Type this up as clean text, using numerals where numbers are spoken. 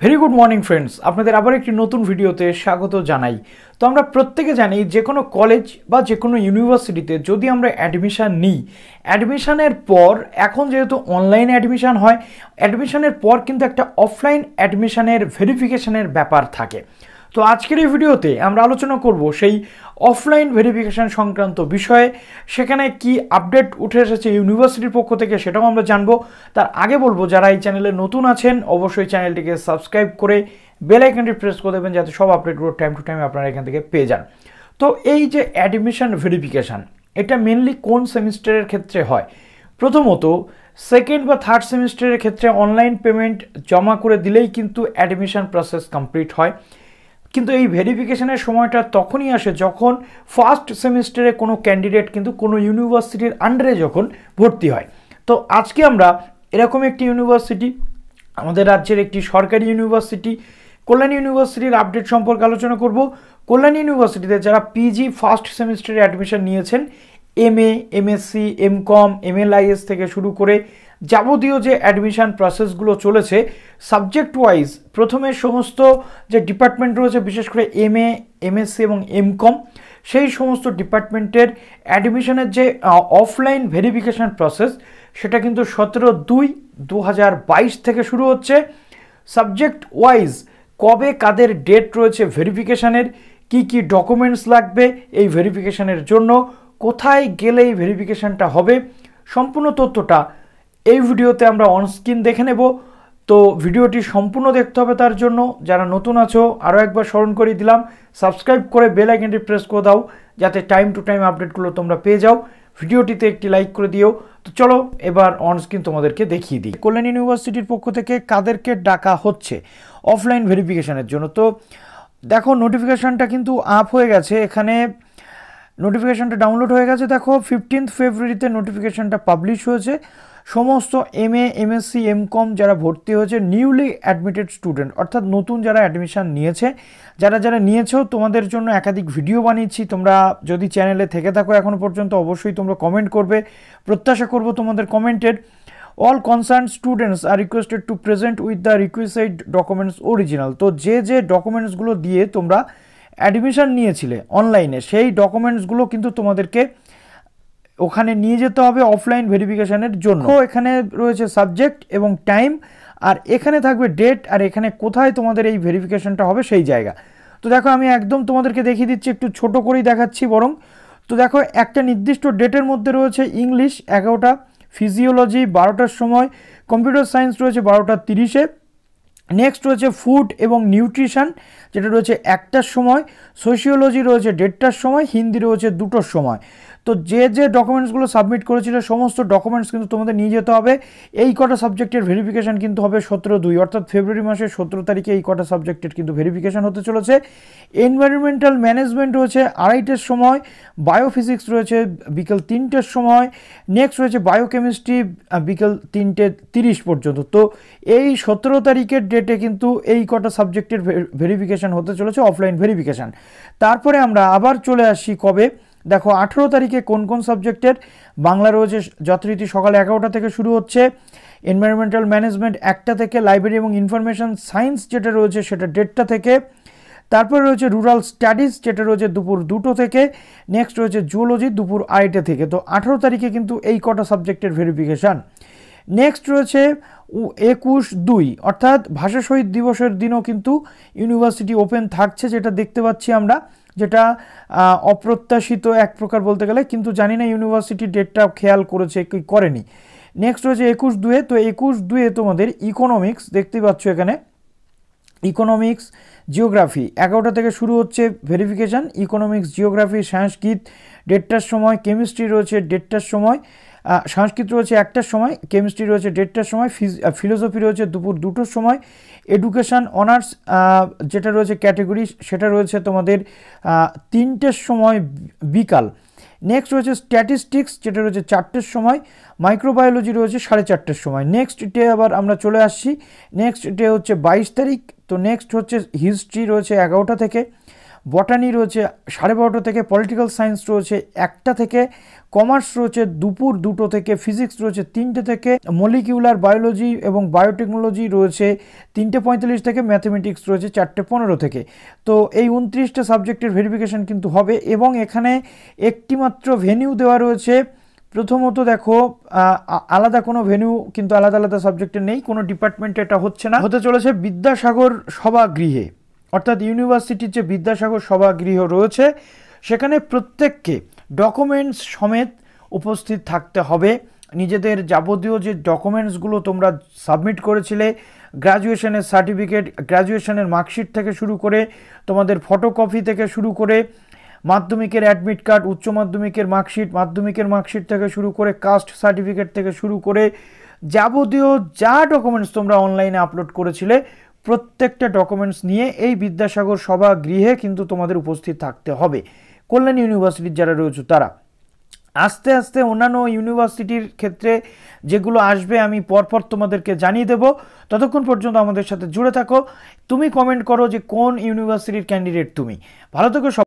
Very good morning friends, আপনাদের আবার একটি নতুন ভিডিওতে স্বাগত জানাই। তো আমরা প্রত্যেকে জানি যে কোনো কলেজ বা যে কোনো ইউনিভার্সিটিতে যদি আমরা অ্যাডমিশান নিই, অ্যাডমিশানের পর এখন যেহেতু অনলাইন অ্যাডমিশান হয়, অ্যাডমিশানের পর কিন্তু একটা অফলাইন অ্যাডমিশানের ভেরিফিকেশানের ব্যাপার থাকে। তো আজকের এই ভিডিওতে আমরা আলোচনা করব সেই অফলাইন ভেরিফিকেশান সংক্রান্ত বিষয়ে। সেখানে কি আপডেট উঠে এসেছে ইউনিভার্সিটির পক্ষ থেকে সেটাও আমরা জানবো। তার আগে বলবো, যারা এই চ্যানেলে নতুন আছেন অবশ্যই চ্যানেলটিকে সাবস্ক্রাইব করে বেল আইকনটি প্রেস করে দেবেন, যাতে সব আপডেটগুলো টাইম টু টাইম আপনারা এখান থেকে পেয়ে যান। তো এই যে অ্যাডমিশন ভেরিফিকেশান, এটা মেনলি কোন সেমিস্টারের ক্ষেত্রে হয়? প্রথমত সেকেন্ড বা থার্ড সেমিস্টারের ক্ষেত্রে অনলাইন পেমেন্ট জমা করে দিলেই কিন্তু অ্যাডমিশন প্রসেস কমপ্লিট হয়। কিন্তু এই ভেরিফিকেশনের সময়টা তখনই আসে যখন ফার্স্ট সেমিস্টারে কোনো ক্যান্ডিডেট কিন্তু কোনো ইউনিভার্সিটির আন্ডারে যখন ভর্তি হয়। তো আজকে আমরা এরকম একটি ইউনিভার্সিটি, আমাদের রাজ্যের একটি সরকারি ইউনিভার্সিটি কল্যাণী ইউনিভার্সিটির আপডেট সম্পর্কে আলোচনা করব। কল্যাণী ইউনিভার্সিটিতে যারা পিজি ফার্স্ট সেমিস্টারে অ্যাডমিশন নিয়েছেন, এমএ, এমএসসি, এমকম, এমএলআইএস থেকে শুরু করে যাবতীয় যে অ্যাডমিশন প্রসেসগুলো চলেছে সাবজেক্ট ওয়াইজ, প্রথমে সমস্ত যে ডিপার্টমেন্ট রয়েছে বিশেষ করে এমএ, এমএসসি এবং এমকম, সেই সমস্ত ডিপার্টমেন্টের অ্যাডমিশনের যে অফলাইন ভেরিফিকেশন প্রসেস সেটা কিন্তু 17/2/2022 থেকে শুরু হচ্ছে। সাবজেক্ট ওয়াইজ কবে কাদের ডেট রয়েছে ভেরিফিকেশানের, কি কি ডকুমেন্টস লাগবে এই ভেরিফিকেশানের জন্য, কোথায় গেলে এই ভেরিফিকেশানটা হবে, সম্পূর্ণ তথ্যটা এই ভিডিওতে আমরা অনস্ক্রিন দেখে নেব। তো ভিডিওটি সম্পূর্ণ দেখতে হবে, তার জন্য যারা নতুন আছো আরও একবার স্মরণ করিয়ে দিলাম, সাবস্ক্রাইব করে বেল আইকনটি প্রেস করে দাও, যাতে টাইম টু টাইম আপডেটগুলো তোমরা পেয়ে যাও। ভিডিওটিতে একটি লাইক করে দিও। তো চলো এবার অনস্ক্রিন তোমাদেরকে দেখিয়ে দিই কল্যাণ ইউনিভার্সিটির পক্ষ থেকে কাদেরকে ডাকা হচ্ছে অফলাইন ভেরিফিকেশানের জন্য। তো দেখো, নোটিফিকেশানটা কিন্তু আপ হয়ে গেছে, এখানে নোটিফিকেশানটা ডাউনলোড হয়ে গেছে। দেখো 15 ফেব্রুয়ারিতে নোটিফিকেশানটা পাবলিশ হয়েছে। সমস্ত এমএ, এমএসসি, এমকম যারা ভর্তি হয়েছে, নিউলি অ্যাডমিটেড স্টুডেন্ট অর্থাৎ নতুন যারা অ্যাডমিশান নিয়েছে, যারা নিয়েছো তোমাদের জন্য একাধিক ভিডিও বানিয়েছি। তোমরা যদি চ্যানেলে থেকে থাকো এখনও পর্যন্ত অবশ্যই তোমরা কমেন্ট করবে, প্রত্যাশা করব তোমাদের কমেন্টের। All concern students are requested to present with the রিকুইসাইড documents original. তো যে ডকুমেন্টসগুলো দিয়ে তোমরা অ্যাডমিশান নিয়েছিলে অনলাইনে, সেই ডকুমেন্টসগুলো কিন্তু তোমাদেরকে ওখানে নিয়ে যেতে হবে অফলাইন ভেরিফিকেশানের জন্য। এখানে রয়েছে সাবজেক্ট এবং টাইম, আর এখানে থাকবে ডেট, আর এখানে কোথায় তোমাদের এই ভেরিফিকেশানটা হবে সেই জায়গা। তো দেখো, আমি একদম তোমাদেরকে দেখিয়ে দিচ্ছি, একটু ছোট করেই দেখাচ্ছি বরং। তো দেখো, একটা নির্দিষ্ট ডেটের মধ্যে রয়েছে ইংলিশ 11টা, ফিজিওলজি 12টার সময়, কম্পিউটার সায়েন্স রয়েছে 12:30-এ, নেক্সট রয়েছে ফুড এবং নিউট্রিশন যেটা রয়েছে 1টার সময়, সোশিওলজি রয়েছে 1:30টার সময়, হিন্দি রয়েছে 2টোর সময়। তো যে ডকুমেন্টসগুলো সাবমিট করেছিল সমস্ত ডকুমেন্টস কিন্তু তোমাদের নিয়ে যেতে হবে। এই কটা সাবজেক্টের ভেরিফিকেশান কিন্তু হবে 17/2 অর্থাৎ ফেব্রুয়ারি মাসের 17 তারিখে এই কটা সাবজেক্টের কিন্তু ভেরিফিকেশান হতে চলেছে। এনভায়রনমেন্টাল ম্যানেজমেন্ট রয়েছে 2:30টার সময়, বায়োফিজিক্স রয়েছে বিকেল 3টের সময়, নেক্সট রয়েছে বায়োকেমিস্ট্রি বিকেল 3:30 পর্যন্ত। তো এই 17 তারিখের ডেটে কিন্তু এই কটা সাবজেক্টের ভেরিফিকেশান হতে চলেছে অফলাইন ভেরিফিকেশান। তারপরে আমরা আবার চলে আসি কবে, দেখো 18 তারিখে কোন কোন সাবজেক্টের। বাংলা রয়েছে যথারীতি সকাল 11টা থেকে শুরু হচ্ছে, এনভায়রনমেন্টাল ম্যানেজমেন্ট 1টা থেকে, লাইব্রেরি এবং ইনফরমেশন সায়েন্স যেটা রয়েছে সেটা 1:30টা থেকে, তারপরে রয়েছে রুরাল স্টাডিজ যেটা রয়েছে দুপুর 2টো থেকে, নেক্সট রয়েছে জুওলজি দুপুর 2:30 থেকে। তো 18 তারিখে কিন্তু এই কটা সাবজেক্টের ভেরিফিকেশান। নেক্সট রয়েছে 21/2 অর্থাৎ ভাষা শহীদ দিবসের দিনও কিন্তু ইউনিভার্সিটি ওপেন থাকছে, যেটা দেখতে পাচ্ছি আমরা, যেটা অপ্রত্যাশিত এক প্রকার বলতে গেলে, কিন্তু জানি না ইউনিভার্সিটি ডেটটা খেয়াল করেছে কি করেনি। নেক্সট রয়েছে 21/2, তো 21/2 তোমাদের ইকোনমিক্স দেখতে পাচ্ছ এখানে, ইকোনমিক্স, জিওগ্রাফি 11টা থেকে শুরু হচ্ছে ভেরিফিকেশান। ইকোনমিক্স, জিওগ্রাফি, সংস্কৃত 1:30টার সময়, কেমিস্ট্রি রয়েছে 1:30টার সময়, সংস্কৃত রয়েছে 1টার সময়, কেমিস্ট্রি রয়েছে 1:30টার সময়, ফিলোসফি রয়েছে দুপুর 2টোর সময়, এডুকেশান অনার্স যেটা রয়েছে ক্যাটেগরি সেটা রয়েছে তোমাদের 3টের সময় বিকাল। নেক্সট রয়েছে স্ট্যাটিস্টিক্স যেটা রয়েছে 4টের সময়, মাইক্রোবায়োলজি রয়েছে 4:30টার সময়। নেক্সট ডে আবার আমরা চলে আসছি, নেক্সট ডে হচ্ছে 22 তারিখ। তো নেক্সট হচ্ছে হিস্ট্রি রয়েছে 11টা থেকে, বটানি রয়েছে 12:30 থেকে, পলিটিক্যাল সায়েন্স রয়েছে 1টা থেকে, কমার্স রয়েছে দুপুর 2টো থেকে, ফিজিক্স রয়েছে 3টে থেকে, মলিকিউলার বায়োলজি এবং বায়োটেকনোলজি রয়েছে 3:45 থেকে, ম্যাথমেটিক্স রয়েছে 4:15 থেকে। তো এই 29টা সাবজেক্টের ভেরিফিকেশন কিন্তু হবে এবং এখানে একটি মাত্র ভেনিউ দেওয়া রয়েছে। প্রথমত দেখো আলাদা কোনো ভেনিউ কিন্তু আলাদা আলাদা সাবজেক্টে নেই, কোনো ডিপার্টমেন্টে এটা হচ্ছে না, হতে চলেছে বিদ্যাসাগর সভাগৃহে, অর্থাৎ ইউনিভার্সিটির যে বিদ্যাসাগর সভাগৃহ রয়েছে সেখানে প্রত্যেককে ডকুমেন্টস সমেত উপস্থিত থাকতে হবে। নিজেদের যাবতীয় যে ডকুমেন্টসগুলো তোমরা সাবমিট করেছিলে, গ্র্যাজুয়েশনের সার্টিফিকেট, গ্র্যাজুয়েশনের মার্কশিট থেকে শুরু করে, তোমাদের ফটোকপি থেকে শুরু করে, মাধ্যমিকের অ্যাডমিট কার্ড, উচ্চ মাধ্যমিকের মার্কশিট, মাধ্যমিকের মার্কশিট থেকে শুরু করে, কাস্ট সার্টিফিকেট থেকে শুরু করে যাবতীয় যা ডকুমেন্টস তোমরা অনলাইনে আপলোড করেছিলে প্রত্যেকটা ডকুমেন্টস নিয়ে এই বিদ্যাসাগর সভাগৃহে কিন্তু তোমাদের উপস্থিত থাকতে হবে। কল্যাণী ইউনিভার্সিটির যারা রয়েছে তারা। আস্তে আস্তে অন্যান্য ইউনিভার্সিটির ক্ষেত্রে যেগুলো আসবে আমি পরপর তোমাদেরকে জানিয়ে দেব। ততক্ষণ পর্যন্ত আমাদের সাথে জুড়ে থাকো। তুমি কমেন্ট করো যে কোন ইউনিভার্সিটির ক্যান্ডিডেট তুমি। ভালো থেকো।